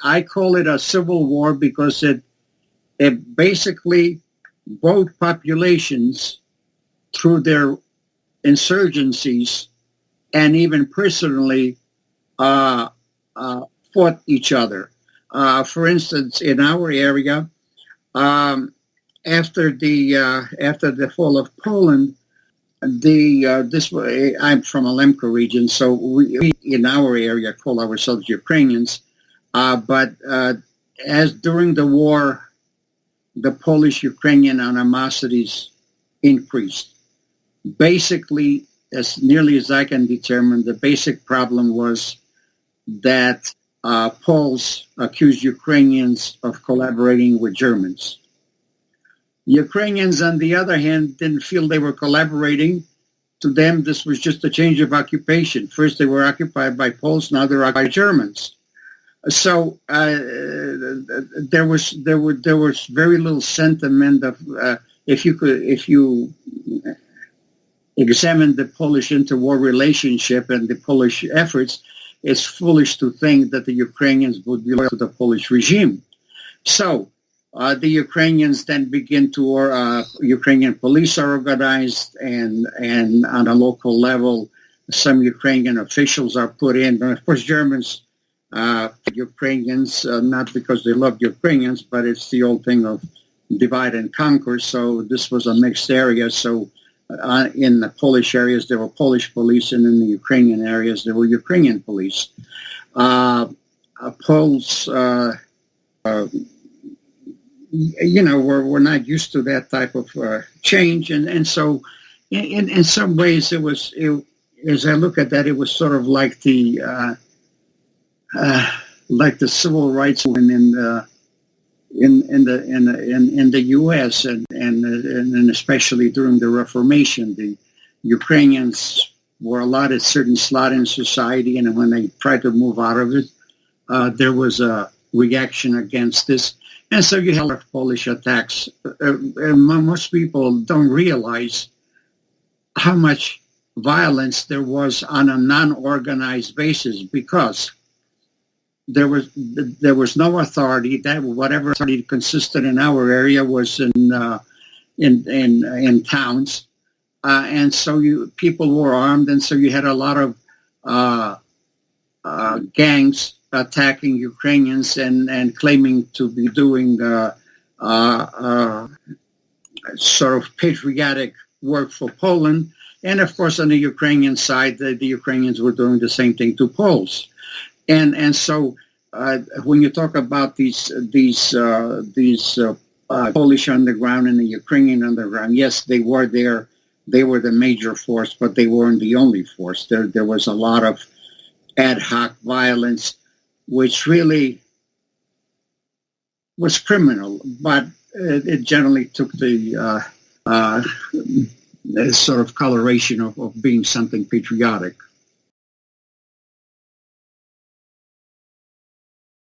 I call it a civil war because it basically both populations, through their insurgencies and even personally, fought each other. For instance, in our area, after the fall of Poland, I'm from Alemko region, so we in our area call ourselves Ukrainians. But as during the war, the Polish-Ukrainian animosities increased. Basically, as nearly as I can determine, the basic problem was that Poles accused Ukrainians of collaborating with Germans. Ukrainians, on the other hand, didn't feel they were collaborating. To them, this was just a change of occupation. First, they were occupied by Poles; now they're occupied by Germans. So there was very little sentiment of if you examine the Polish interwar relationship and the Polish efforts, it's foolish to think that the Ukrainians would be loyal to the Polish regime. So the Ukrainians then begin to, Ukrainian police are organized, and on a local level, some Ukrainian officials are put in. And of course, Germans, Ukrainians, not because they love Ukrainians, but it's the old thing of divide and conquer. So this was a mixed area. So in the Polish areas, there were Polish police, and in the Ukrainian areas, there were Ukrainian police. Poles, we're not used to that type of change, and so in some ways, as I look at that, it was sort of like the civil rights movement in the U.S. and especially during the Reformation. The Ukrainians were allotted certain slot in society, and when they tried to move out of it, there was a reaction against this. And so you have Polish attacks. Most people don't realize how much violence there was on a non-organized basis, because there was no authority. That whatever authority consisted in our area was in towns, and so people were armed, and so you had a lot of gangs attacking Ukrainians and claiming to be doing sort of patriotic work for Poland. And of course, on the Ukrainian side, the Ukrainians were doing the same thing to Poles. And so when you talk about these Polish underground and the Ukrainian underground, yes, they were there. They were the major force, but they weren't the only force. There was a lot of ad hoc violence, which really was criminal, but it generally took the sort of coloration of being something patriotic.